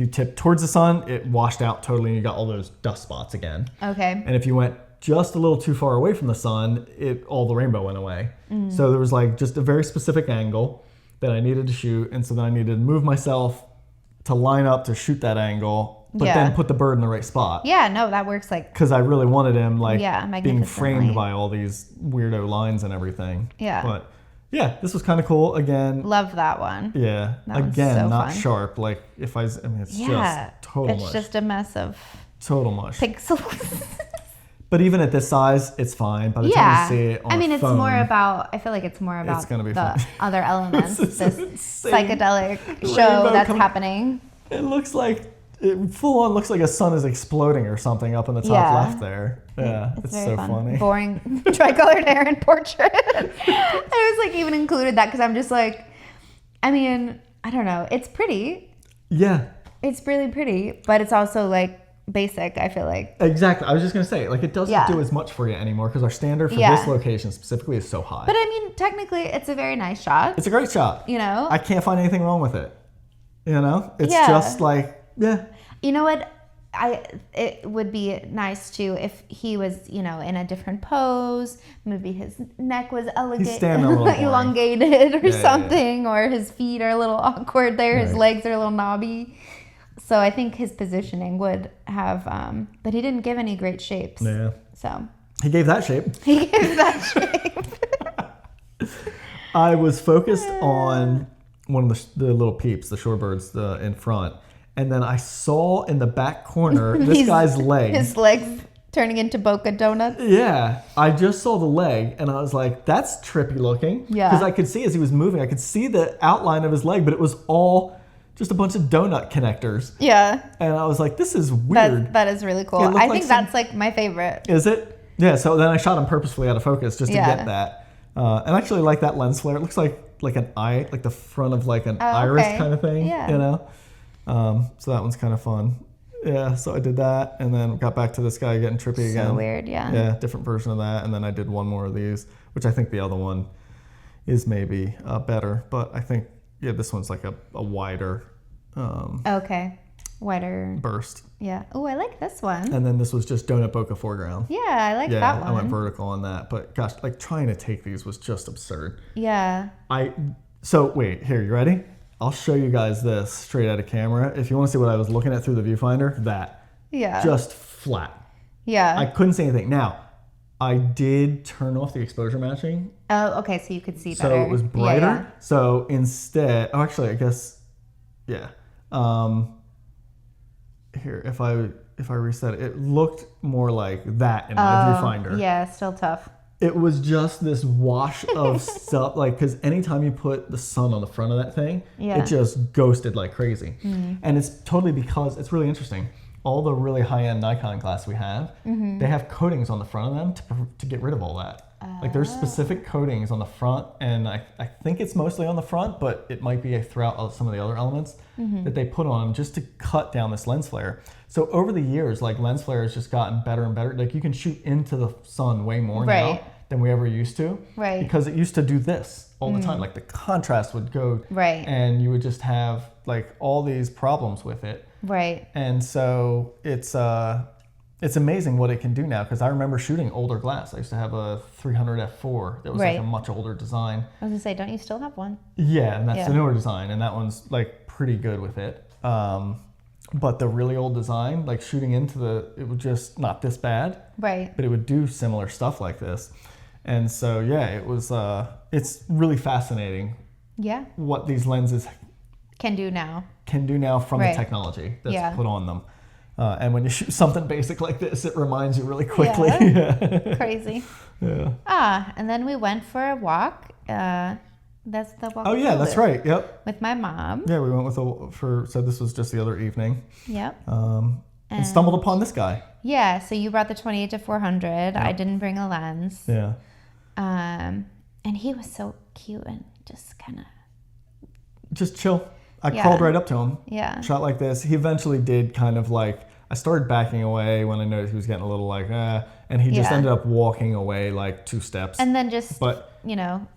tip towards the sun, it washed out totally, and you got all those dust spots again. Okay. And if you went just a little too far away from the sun, all the rainbow went away. So there was like just a very specific angle that I needed to shoot, and so then I needed to move myself to line up to shoot that angle, but then put the bird in the right spot. Yeah, no, that works because I really wanted him being framed magnificently. by all these weirdo lines and everything. Yeah. But yeah, this was kind of cool. Again, love that one. Yeah. Again, so not fun. Sharp. Like it's just total mush. It's just a mess of total mush. Pixels. But even at this size, it's fine. By the time you see it on it's phone, more about, I feel like it's more about the fun. other elements, this psychedelic show that's happening. It looks like, full on looks like a sun is exploding or something up in the top left there. Yeah, it's so fun. Funny. Boring tricolored hair and portrait. I was like even included that because I'm just like, I don't know. It's pretty. Yeah. It's really pretty, but it's also like, basic, I feel like. Exactly. I was just going to say, like, it doesn't do as much for you anymore because our standard for this location specifically is so high. But technically, it's a very nice shot. It's a great shot. I can't find anything wrong with it. It's just like, You know what? It would be nice too if he was, in a different pose. Maybe his neck was elongated or something, or his feet are a little awkward there. His legs are a little knobby. So I think his positioning would have, but he didn't give any great shapes. Yeah. So he gave that shape. I was focused on one of the little peeps, the shorebirds in front, and then I saw in the back corner this guy's leg. His legs turning into Boca Donuts. Yeah, I just saw the leg, and I was like, "That's trippy looking." Yeah. Because I could see as he was moving, I could see the outline of his leg, but it was all just a bunch of donut connectors. Yeah. And I was like, this is weird. That is really cool. I think that's like my favorite. Is it? Yeah, so then I shot him purposefully out of focus just to get that. And I actually like that lens flare. It looks like an eye, like the front of like an iris kind of thing, So that one's kind of fun. Yeah, so I did that and then got back to this guy getting trippy again. So weird, yeah. Yeah, different version of that. And then I did one more of these, which I think the other one is maybe better. But I think, this one's like a wider wider burst. Yeah. Oh, I like this one. And then this was just donut bokeh foreground. Yeah, I like that one. I went vertical on that, but gosh, like trying to take these was just absurd. Yeah. So wait, here, you ready? I'll show you guys this straight out of camera. If you want to see what I was looking at through the viewfinder, that. Yeah. Just flat. Yeah. I couldn't see anything. Now, I did turn off the exposure matching. Oh, okay, so you could see better. So it was brighter. Yeah. So instead, actually, I guess, here, if I reset it, it looked more like that in my viewfinder. Yeah, still tough. It was just this wash of stuff, like, because anytime you put the sun on the front of that thing, it just ghosted like crazy. And it's totally because, it's really interesting, all the really high-end Nikon glass we have, they have coatings on the front of them to get rid of all that. Like there's specific coatings on the front, and I think it's mostly on the front, but it might be throughout some of the other elements that they put on them just to cut down this lens flare. So over the years, like lens flare has just gotten better and better. Like you can shoot into the sun way more now than we ever used to. Right. Because it used to do this all the time. Like the contrast would go, and you would just have like all these problems with it. Right. And so it's amazing what it can do now, because I remember shooting older glass. I used to have a 300 f4 that was like a much older design. I was gonna say, don't you still have one? Yeah, and that's the newer design, and that one's like pretty good with it. But the really old design, like shooting into it was just not this bad. Right. But it would do similar stuff like this. And so, yeah, it was, it's really fascinating. Yeah. What these lenses can do now from the technology that's put on them. And when you shoot something basic like this, it reminds you really quickly. Yeah. Crazy. Yeah. And then we went for a walk. That's the walk. Oh yeah, that's right. Yep. With my mom. Yeah, we went so this was just the other evening. Yep. And stumbled upon this guy. Yeah, so you brought the 28-400. Yep. I didn't bring a lens. Yeah. And he was so cute and just kind of... Just chill. I crawled right up to him. Yeah. Shot like this. He eventually did kind of like... I started backing away when I noticed he was getting a little like, and he just ended up walking away like 2 steps. And then just, drying out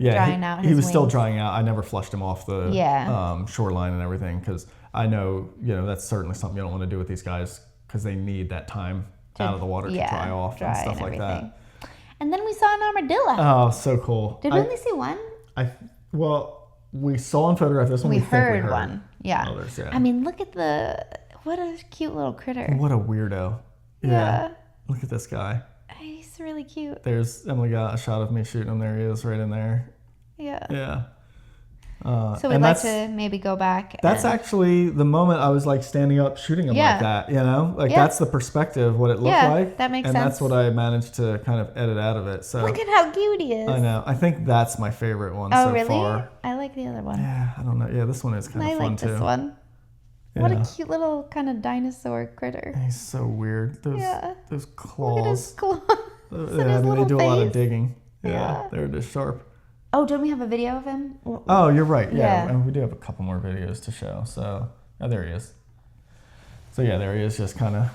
his he was wings. Still drying out. I never flushed him off the shoreline and everything because I know, that's certainly something you don't want to do with these guys because they need that time out of the water to dry off and stuff like that. And then we saw an armadillo. Oh, so cool. Did we only see one? We saw in photograph this one. We heard one. Yeah. Others, I mean, look at what a cute little critter. What a weirdo. Yeah. Look at this guy. He's really cute. There's Emily got a shot of me shooting him. There he is, right in there. Yeah. Yeah. So we'd like to maybe go back. That's actually the moment I was like standing up shooting him like that, that's the perspective, what it looked like. That makes sense. And that's what I managed to kind of edit out of it. So look at how cute he is. I know. I think that's my favorite one so really? far. I like the other one. Yeah, I don't know. Yeah, this one is kind of fun too. I like this one. Yeah. What a cute little kind of dinosaur critter. He's so weird. Those claws. Look at his claws. They do a lot of digging. Yeah, they're just sharp. Oh, don't we have a video of him? Oh, you're right. Yeah. And we do have a couple more videos to show. So, there he is. So, there he is just kind of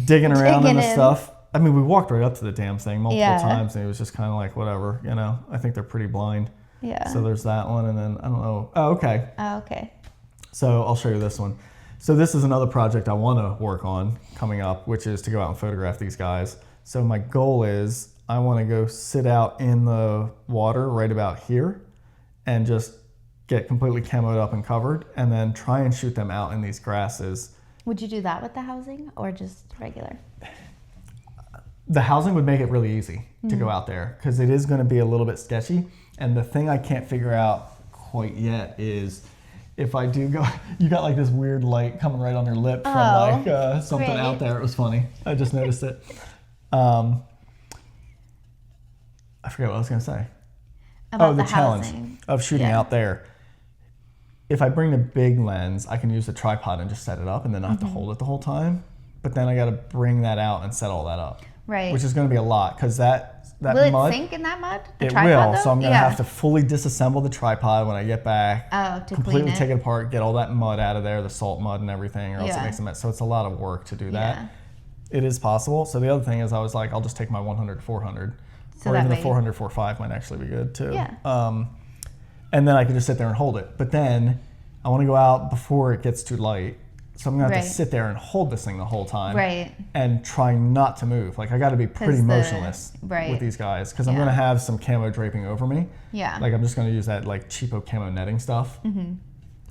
digging around in the stuff. I mean, we walked right up to the damn thing multiple times and he was just kind of like, whatever, I think they're pretty blind. Yeah. So, there's that one. And then, I don't know. Oh, okay. Oh, okay. So, I'll show you this one. So, this is another project I want to work on coming up, which is to go out and photograph these guys. So, my goal is I want to go sit out in the water right about here and just get completely camoed up and covered and then try and shoot them out in these grasses. Would you do that with the housing or just regular? The housing would make it really easy to go out there because it is going to be a little bit sketchy. And the thing I can't figure out quite yet is if I do go, you got like this weird light coming right on your lip from like something out there. It was funny. I just noticed it. I forget what I was going to say. About the challenge of shooting out there. If I bring the big lens, I can use the tripod and just set it up and then not have to hold it the whole time. But then I got to bring that out and set all that up. Right. Which is going to be a lot because that will mud. Will it sink in that mud? It will. Though? So I'm going to have to fully disassemble the tripod when I get back. To completely take it apart, get all that mud out of there, the salt mud and everything, or else it makes a mess. So it's a lot of work to do that. Yeah. It is possible. So the other thing is I was like, I'll just take my 100-400. So or even the 400-45 might actually be good too. Yeah. And then I can just sit there and hold it. But then I want to go out before it gets too light. So I'm going to have to sit there and hold this thing the whole time. Right. And try not to move. Like I got to be pretty motionless with these guys because I'm going to have some camo draping over me. Yeah. Like I'm just going to use that like cheapo camo netting stuff. Mm-hmm.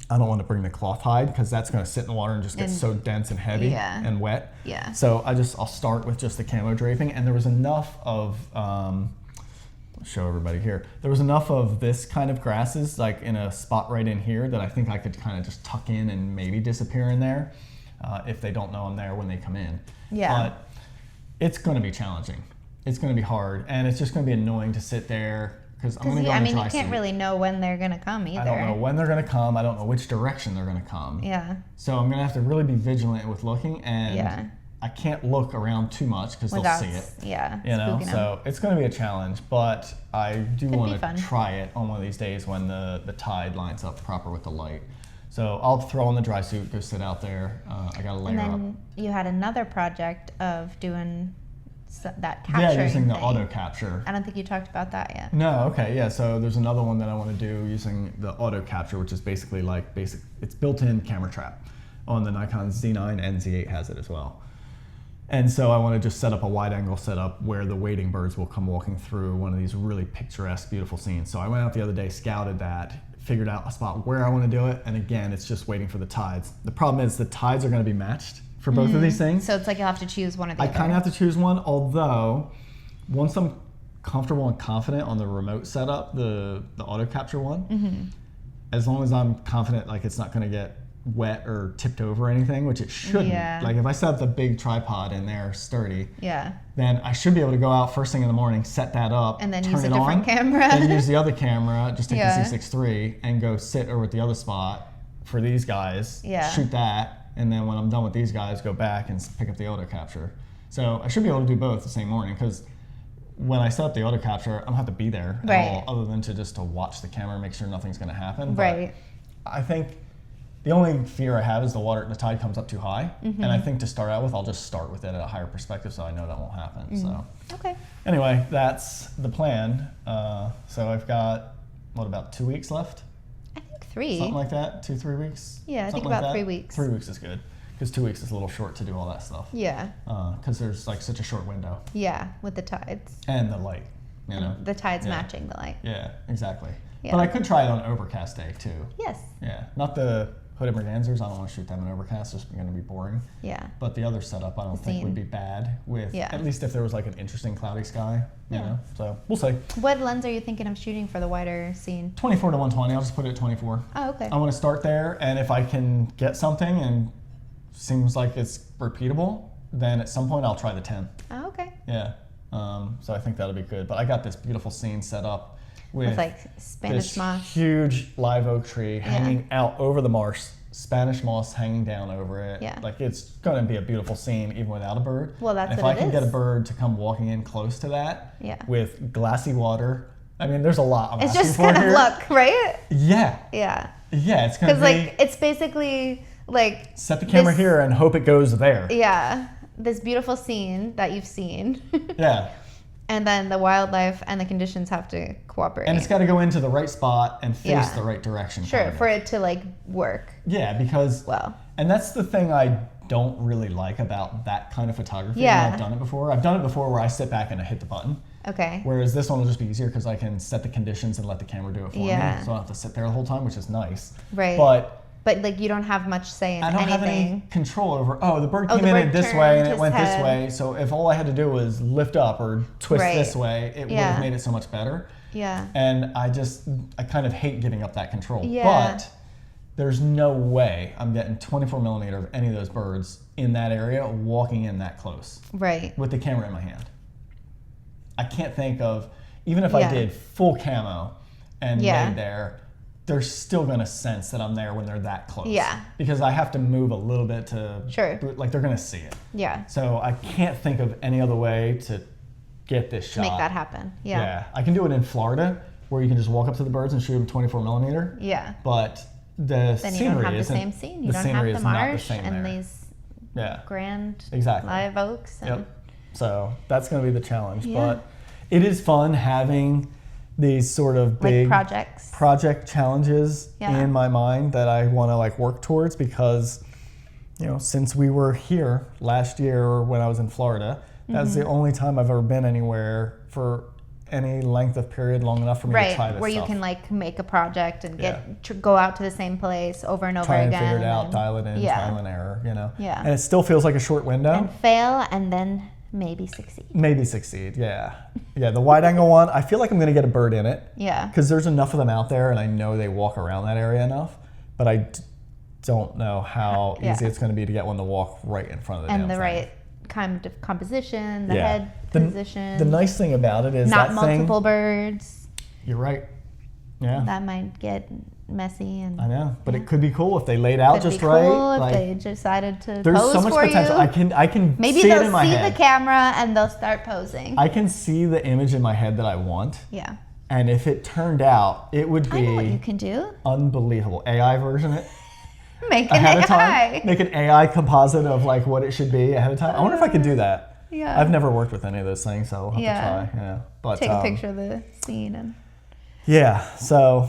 I don't want to bring the cloth hide because that's going to sit in the water and just get so dense and heavy and wet. Yeah. So I'll start with just the camo draping, and there was enough of I'll show everybody here. There was enough of this kind of grasses like in a spot right in here that I think I could kind of just tuck in and maybe disappear in there if they don't know I'm there when they come in. Yeah. But it's going to be challenging. It's going to be hard, and it's just going to be annoying to sit there. Because I'm going to go in a dry suit. You can't really know when they're going to come either. I don't know when they're going to come. I don't know which direction they're going to come. Yeah. So I'm going to have to really be vigilant with looking, and I can't look around too much because they'll see it. Yeah. So it's going to be a challenge, but I do want to try it on one of these days when the tide lines up proper with the light. So I'll throw on the dry suit, go sit out there. I got to layer up. And then you had another project of doing that capturing using the thing. auto capture. I don't think you talked about that yet. No, okay, yeah. So there's another one that I want to do using the auto capture, which is basically like it's built-in camera trap on the Nikon Z9 and Z8 has it as well. And so I want to just set up a wide angle setup where the wading birds will come walking through one of these really picturesque, beautiful scenes. So I went out the other day, scouted that, figured out a spot where I want to do it. And again, it's just waiting for the tides. The problem is the tides are going to be matched for both of these things. So it's like you'll have to choose one or the other. I kind of have to choose one, although once I'm comfortable and confident on the remote setup, the auto capture one, as long as I'm confident like it's not going to get wet or tipped over or anything, which it shouldn't. Yeah. Like if I set up the big tripod in there sturdy, yeah, then I should be able to go out first thing in the morning, set that up, and then turn use a it different on, camera. then use the other camera, just take Yeah. the C6 III and go sit over at the other spot for these guys, Yeah. shoot that, and then when I'm done with these guys, go back and pick up the auto capture. So I should be able to do both the same morning, because when I set up the auto capture, I don't have to be there at Right. all, other than to watch the camera, make sure nothing's going to happen. Right. But I think the only fear I have is the tide comes up too high, and I think to start out with, I'll just start with it at a higher perspective, so I know that won't happen. So Okay. anyway, that's the plan. So I've got about 2 weeks left, I think 3. something like that, 2-3 weeks. Yeah, I think something like about that. 3 weeks. 3 weeks is good, because 2 weeks is a little short to do all that stuff. Yeah. Because there's like such a short window, Yeah, with the tides. and the light, you know. The tides Yeah. matching the light. Yeah, exactly. Yeah. But I could try it on overcast day too. Yes. Yeah, not the hooded mergansers. I don't want to shoot them in overcast. It's going to be boring. Yeah. But the other setup I don't think would be bad with, at least if there was like an interesting cloudy sky, you know. So we'll see. What lens are you thinking of shooting for the wider scene? 24 to 120. I'll just put it at 24. Oh, okay. I want to start there, and if I can get something and seems like it's repeatable, then at some point I'll try the 10. Oh, okay. Yeah. So I think that'll be good. But I got this beautiful scene set up with like Spanish this moss. huge live oak tree hanging out over the marsh, Spanish moss hanging down over it. Yeah. Like it's going to be a beautiful scene even without a bird. Well, that's and if what I it can is. get a bird to come walking in close to that Yeah. with glassy water, I mean, there's a lot I'm It's asking just for kind of here. luck, right? Yeah. Yeah. Yeah, it's going to Because be like it's basically like set the camera here and hope it goes there. Yeah, this beautiful scene that you've seen. Yeah. And then the wildlife and the conditions have to cooperate. And it's got to go into the right spot and face Yeah. the right direction. Sure, kind of. for it to like work Yeah, because well. and that's the thing I don't really like about that kind of photography. Yeah. And I've done it before. I've done it before where I sit back and I hit the button. Okay. Whereas this one will just be easier because I can set the conditions and let the camera do it for me. So I don't have to sit there the whole time, which is nice. Right. But like you don't have much say in anything. I don't have any control over, the bird came in this way and it went this way. So if all I had to do was lift up or twist this way, it would have made it so much better. Yeah. And I kind of hate giving up that control. Yeah. But there's no way I'm getting 24 millimeter of any of those birds in that area walking in that close. Right. With the camera in my hand. I can't think of, even if I did full camo and laid there, they're still going to sense that I'm there when they're that close. Yeah. Because I have to move a little bit to, like they're going to see it. Yeah. So I can't think of any other way to get this shot. Make that happen. Yeah. Yeah. I can do it in Florida where you can just walk up to the birds and shoot them 24 millimeter. Yeah. But the then scenery you don't have the isn't, same scene. You the don't scenery have the is not marsh same and there. these grand Exactly. live oaks. And Yep. So that's going to be the challenge. Yeah. But it is fun having these sort of big project challenges in my mind that I want to work towards, because since we were here last year when I was in Florida, that's the only time I've ever been anywhere for any length of period long enough for me to try this where stuff. you can make a project and go out to the same place over and over again. Try and figure it out, dial it in, trial and error, Yeah. And it still feels like a short window. And fail and then maybe succeed. Yeah. Yeah, the wide angle one, I feel like I'm going to get a bird in it. Yeah. Because there's enough of them out there and I know they walk around that area enough, but I don't know how easy it's going to be to get one to walk right in front of the damn thing. And the right kind of composition, the head position. The nice thing about it is not that multiple birds. You're right. Yeah. That might get messy and I know, but it could be cool if they laid out just right. Cool if they decided to there's pose so much for potential. you. I can maybe see they'll it in my see head. the camera and they'll start posing. I can see the image in my head that I want. Yeah. And if it turned out, it would be I know what you can do. Unbelievable. AI version it. Make an ahead AI. Of time. Make an AI composite of what it should be ahead of time. I wonder if I could do that. Yeah. I've never worked with any of those things, so I'll have to try. Yeah. But take a picture of the scene and. Yeah. So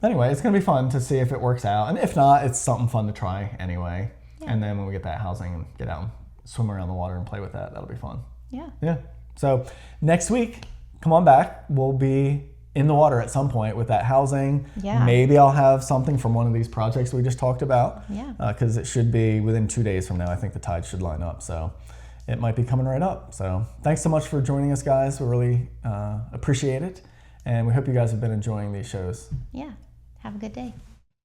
anyway, it's gonna be fun to see if it works out, and if not, it's something fun to try anyway. Yeah. And then when we get that housing and get out and swim around the water and play with that, that'll be fun. Yeah. Yeah. So next week, come on back. We'll be in the water at some point with that housing. Yeah. Maybe I'll have something from one of these projects we just talked about. Yeah. Because it should be within 2 days from now. I think the tide should line up. So it might be coming right up. So thanks so much for joining us, guys. We really appreciate it. And we hope you guys have been enjoying these shows. Yeah. Have a good day.